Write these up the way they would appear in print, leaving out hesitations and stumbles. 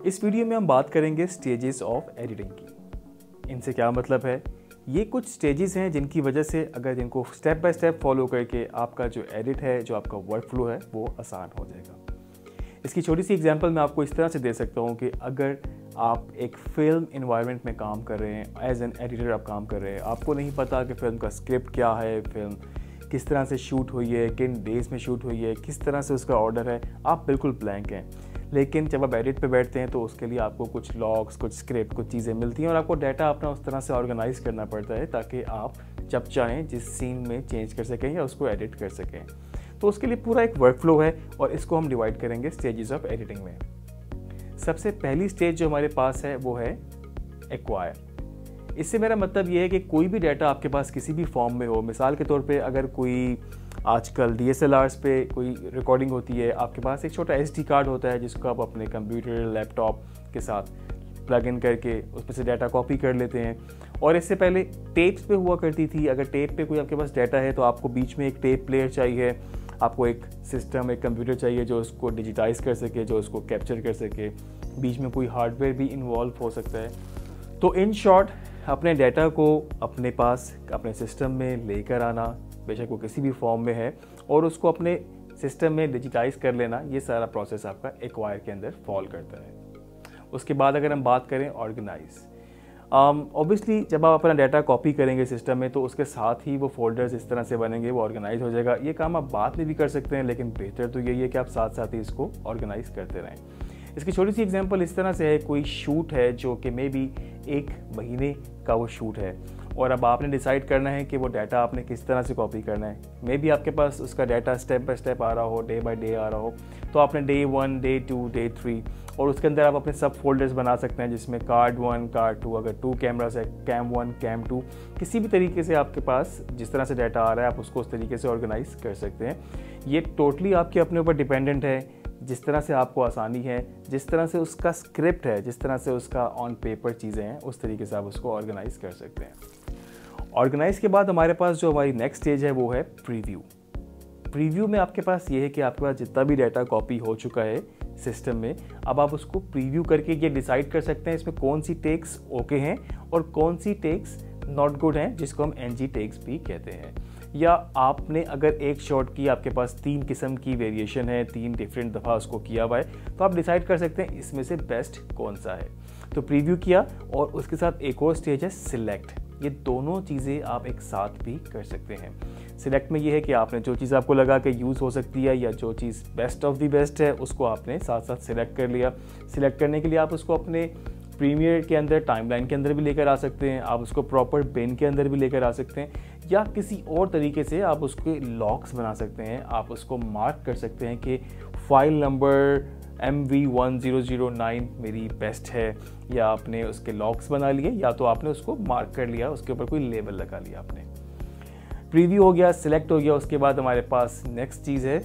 इस वीडियो में हम बात करेंगे स्टेजेस ऑफ एडिटिंग की। इनसे क्या मतलब है? ये कुछ स्टेजेस हैं जिनकी वजह से अगर इनको स्टेप बाय स्टेप फॉलो करके आपका जो एडिट है, जो आपका वर्क फ्लो है, वो आसान हो जाएगा। इसकी छोटी सी एग्जांपल मैं आपको इस तरह से दे सकता हूँ कि अगर आप एक फिल्म इन्वायरमेंट में काम कर रहे हैं, एज एन एडिटर आप काम कर रहे हैं, आपको नहीं पता कि फ़िल्म का स्क्रिप्ट क्या है, फिल्म किस तरह से शूट हुई है, किन डेज़ में शूट हुई है, किस तरह से उसका ऑर्डर है, आप बिल्कुल ब्लैंक हैं। लेकिन जब आप एडिट पे बैठते हैं तो उसके लिए आपको कुछ लॉग्स, कुछ स्क्रिप्ट, कुछ चीज़ें मिलती हैं और आपको डाटा अपना उस तरह से ऑर्गेनाइज करना पड़ता है ताकि आप जब चाहें जिस सीन में चेंज कर सकें या उसको एडिट कर सकें। तो उसके लिए पूरा एक वर्क फ्लो है और इसको हम डिवाइड करेंगे स्टेजेस ऑफ एडिटिंग में। सबसे पहली स्टेज जो हमारे पास है वो है एक्वायर। इससे मेरा मतलब ये है कि कोई भी डाटा आपके पास किसी भी फॉर्म में हो, मिसाल के तौर पे अगर कोई आजकल DSLRs पे कोई रिकॉर्डिंग होती है, आपके पास एक छोटा SD कार्ड होता है जिसको आप अपने कंप्यूटर, लैपटॉप के साथ प्लग इन करके उसमें से डाटा कॉपी कर लेते हैं। और इससे पहले टेप्स पे हुआ करती थी। अगर टेप पे कोई आपके पास डाटा है तो आपको बीच में एक टेप प्लेयर चाहिए, आपको एक सिस्टम, एक कंप्यूटर चाहिए जो उसको डिजिटाइज कर सके, जो उसको कैप्चर कर सके। बीच में कोई हार्डवेयर भी इन्वॉल्व हो सकता है। तो इन शॉर्ट, अपने डाटा को अपने पास अपने सिस्टम में लेकर आना, बेशक वो किसी भी फॉर्म में है, और उसको अपने सिस्टम में डिजिटाइज कर लेना, ये सारा प्रोसेस आपका एक्वायर के अंदर फॉल करता है। उसके बाद अगर हम बात करें ऑर्गेनाइज, ऑब्वियसली जब आप अपना डाटा कॉपी करेंगे सिस्टम में तो उसके साथ ही वो फोल्डर्स इस तरह से बनेंगे, वो ऑर्गेनाइज हो जाएगा। ये काम आप बाद में भी कर सकते हैं, लेकिन बेहतर तो यही है कि आप साथ साथ ही इसको ऑर्गेनाइज करते रहें। इसकी छोटी सी एग्जांपल इस तरह से है, कोई शूट है जो कि मे बी 1 महीने का वो शूट है और अब आपने डिसाइड करना है कि वो डाटा आपने किस तरह से कॉपी करना है। मे बी आपके पास उसका डाटा स्टेप बाय स्टेप आ रहा हो, डे बाय डे आ रहा हो, तो आपने डे 1, डे 2, डे 3 और उसके अंदर आप अपने सब फोल्डर्स बना सकते हैं जिसमें कार्ड 1, कार्ड 2, अगर 2 कैमरास है, कैम 1, कैम 2, किसी भी तरीके से आपके पास जिस तरह से डाटा आ रहा है आप उसको उस तरीके से ऑर्गेनाइज कर सकते हैं। ये टोटली आपके अपने ऊपर डिपेंडेंट है, जिस तरह से आपको आसानी है, जिस तरह से उसका स्क्रिप्ट है, जिस तरह से उसका ऑन पेपर चीज़ें हैं, उस तरीके से आप उसको ऑर्गेनाइज कर सकते हैं। ऑर्गेनाइज के बाद हमारे पास जो हमारी नेक्स्ट स्टेज है वो है प्रीव्यू। प्रीव्यू में आपके पास ये है कि आपके पास जितना भी डाटा कॉपी हो चुका है सिस्टम में, अब आप उसको प्रीव्यू करके ये डिसाइड कर सकते हैं इसमें कौन सी टेक्स ओके हैं और कौन सी टेक्स नॉट गुड हैं, जिसको हम NG टेक्स भी कहते हैं। या आपने अगर एक शॉट की आपके पास 3 किस्म की वेरिएशन है, 3 डिफरेंट दफ़ा उसको किया हुआ है, तो आप डिसाइड कर सकते हैं इसमें से बेस्ट कौन सा है। तो प्रीव्यू किया और उसके साथ एक और स्टेज है सिलेक्ट। ये दोनों चीज़ें आप एक साथ भी कर सकते हैं। सिलेक्ट में ये है कि आपने जो चीज़ आपको लगा कि यूज़ हो सकती है या जो चीज़ बेस्ट ऑफ द बेस्ट है उसको आपने साथ साथ सिलेक्ट कर लिया। सिलेक्ट करने के लिए आप उसको अपने प्रीमियर के अंदर, टाइमलाइन के अंदर भी लेकर आ सकते हैं, आप उसको प्रॉपर बिन के अंदर भी लेकर आ सकते हैं, या किसी और तरीके से आप उसके लॉक्स बना सकते हैं। आप उसको मार्क कर सकते हैं कि फाइल नंबर MV1009 मेरी बेस्ट है, या आपने उसके लॉक्स बना लिए या तो आपने उसको मार्क कर लिया, उसके ऊपर कोई लेबल लगा लिया आपने। प्रीव्यू हो गया, सिलेक्ट हो गया। उसके बाद हमारे पास नेक्स्ट चीज़ है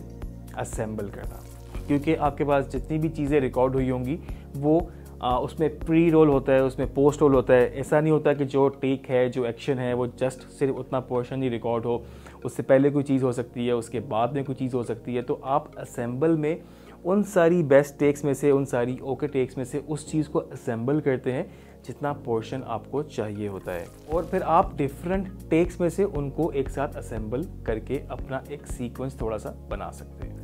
असेंबल करना, क्योंकि आपके पास जितनी भी चीज़ें रिकॉर्ड हुई होंगी वो उसमें प्री रोल होता है, उसमें पोस्ट रोल होता है। ऐसा नहीं होता कि जो टेक है, जो एक्शन है, वो जस्ट सिर्फ उतना पोर्शन ही रिकॉर्ड हो, उससे पहले कोई चीज़ हो सकती है, उसके बाद में कोई चीज़ हो सकती है। तो आप असेंबल में उन सारी बेस्ट टेक्स में से, उन सारी ओके टेक्स में से उस चीज़ को असेंबल करते हैं जितना पोर्शन आपको चाहिए होता है, और फिर आप डिफरेंट टेक्स में से उनको एक साथ असेंबल करके अपना एक सीक्वेंस थोड़ा सा बना सकते हैं।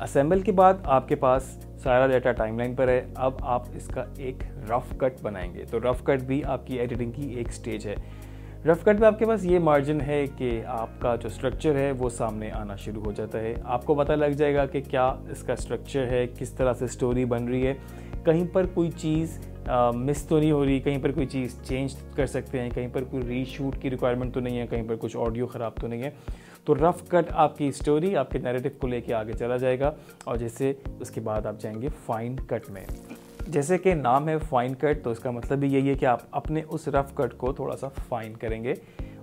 असेंबल के बाद आपके पास सारा डाटा टाइमलाइन पर है। अब आप इसका एक रफ कट बनाएंगे, तो रफ कट भी आपकी एडिटिंग की एक स्टेज है। रफ कट में आपके पास ये मार्जिन है कि आपका जो स्ट्रक्चर है वो सामने आना शुरू हो जाता है। आपको पता लग जाएगा कि क्या इसका स्ट्रक्चर है, किस तरह से स्टोरी बन रही है, कहीं पर कोई चीज़ मिस तो नहीं हो रही, कहीं पर कोई चीज़ चेंज कर सकते हैं, कहीं पर कोई रीशूट की रिक्वायरमेंट तो नहीं है, कहीं पर कुछ ऑडियो ख़राब तो नहीं है। तो रफ कट आपकी स्टोरी, आपके नैरेटिव को लेके आगे चला जाएगा, और जैसे उसके बाद आप जाएंगे फाइन कट में। जैसे कि नाम है फाइन कट, तो इसका मतलब भी यही है कि आप अपने उस रफ कट को थोड़ा सा फाइन करेंगे,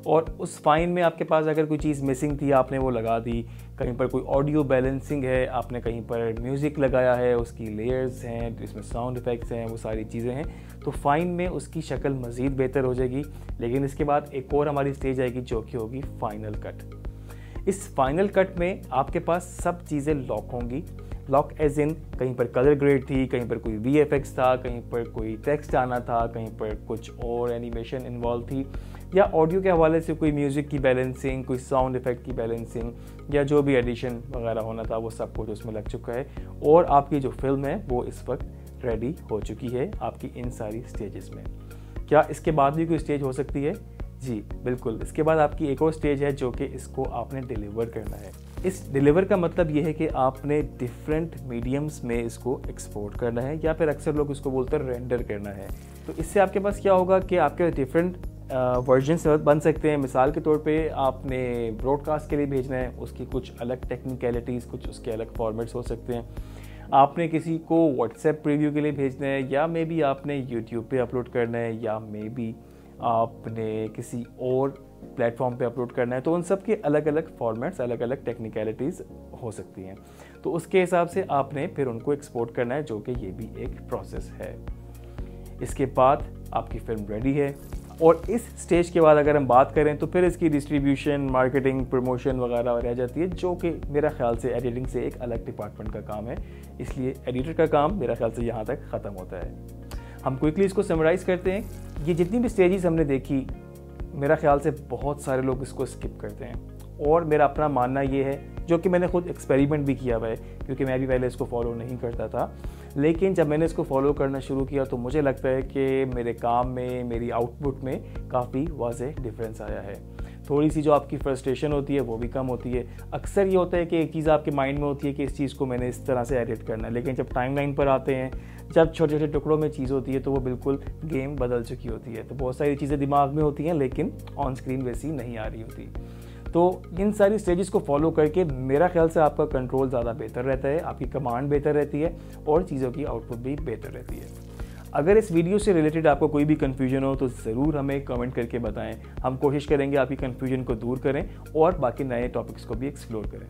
और उस फाइन में आपके पास अगर कोई चीज़ मिसिंग थी आपने वो लगा दी, कहीं पर कोई ऑडियो बैलेंसिंग है, आपने कहीं पर म्यूज़िक लगाया है, उसकी लेयर्स हैं, इसमें साउंड इफ़ेक्ट्स हैं, वो सारी चीज़ें हैं, तो फाइन में उसकी शक्ल मज़ीद बेहतर हो जाएगी। लेकिन इसके बाद एक और हमारी स्टेज आएगी जो कि होगी फाइनल कट। इस फाइनल कट में आपके पास सब चीज़ें लॉक होंगी, ब्लॉक एज इन कहीं पर कलर ग्रेड थी, कहीं पर कोई VFX था, कहीं पर कोई टेक्स्ट आना था, कहीं पर कुछ और एनिमेशन इन्वॉल्व थी, या ऑडियो के हवाले से कोई म्यूज़िक की बैलेंसिंग, कोई साउंड इफेक्ट की बैलेंसिंग या जो भी एडिशन वगैरह होना था वो सब कुछ उसमें लग चुका है और आपकी जो फिल्म है वो इस वक्त रेडी हो चुकी है आपकी इन सारी स्टेजेस में। क्या इसके बाद भी कोई स्टेज हो सकती है? जी बिल्कुल, इसके बाद आपकी एक और स्टेज है जो कि इसको आपने डिलीवर करना है। इस डिलीवर का मतलब ये है कि आपने डिफरेंट मीडियम्स में इसको एक्सपोर्ट करना है, या फिर अक्सर लोग इसको बोलते हैं रेंडर करना है। तो इससे आपके पास क्या होगा कि आपके डिफरेंट वर्जन्स बन सकते हैं। मिसाल के तौर पे आपने ब्रॉडकास्ट के लिए भेजना है, उसकी कुछ अलग टेक्निकलिटीज़, कुछ उसके अलग फॉर्मेट्स हो सकते हैं। आपने किसी को व्हाट्सएप प्रीव्यू के लिए भेजना है, या मे बी आपने यूट्यूब पे अपलोड करना है, या मे बी आपने किसी और प्लेटफॉर्म पे अपलोड करना है, तो उन सब के अलग अलग फॉर्मेट्स, अलग अलग टेक्निकलिटीज़ हो सकती हैं। तो उसके हिसाब से आपने फिर उनको एक्सपोर्ट करना है, जो कि ये भी एक प्रोसेस है। इसके बाद आपकी फिल्म रेडी है और इस स्टेज के बाद अगर हम बात करें तो फिर इसकी डिस्ट्रीब्यूशन, मार्केटिंग, प्रमोशन वगैरह रह जाती है, जो कि मेरा ख्याल से एडिटिंग से एक अलग डिपार्टमेंट का काम है। इसलिए एडिटर का काम मेरा ख्याल से यहाँ तक ख़त्म होता है। हम क्विकली इसको समराइज़ करते हैं। ये जितनी भी स्टेजेस हमने देखी, मेरा ख्याल से बहुत सारे लोग इसको स्किप करते हैं और मेरा अपना मानना ये है, जो कि मैंने खुद एक्सपेरिमेंट भी किया हुआ है क्योंकि मैं भी पहले इसको फॉलो नहीं करता था, लेकिन जब मैंने इसको फॉलो करना शुरू किया तो मुझे लगता है कि मेरे काम में, मेरी आउटपुट में काफ़ी वाज़ेह डिफरेंस आया है। थोड़ी सी जो आपकी फ्रस्ट्रेशन होती है वो भी कम होती है। अक्सर ये होता है कि एक चीज़ आपके माइंड में होती है कि इस चीज़ को मैंने इस तरह से एडिट करना है, लेकिन जब टाइमलाइन पर आते हैं, जब छोटे छोटे टुकड़ों में चीज़ होती है तो वो बिल्कुल गेम बदल चुकी होती है। तो बहुत सारी चीज़ें दिमाग में होती हैं लेकिन ऑन स्क्रीन वैसी नहीं आ रही होती। तो इन सारी स्टेजेस को फॉलो करके मेरा ख्याल से आपका कंट्रोल ज़्यादा बेहतर रहता है, आपकी कमांड बेहतर रहती है और चीज़ों की आउटपुट भी बेहतर रहती है। अगर इस वीडियो से रिलेटेड आपको कोई भी कन्फ्यूजन हो तो ज़रूर हमें कमेंट करके बताएं। हम कोशिश करेंगे आपकी कन्फ्यूजन को दूर करें और बाकी नए टॉपिक्स को भी एक्सप्लोर करें।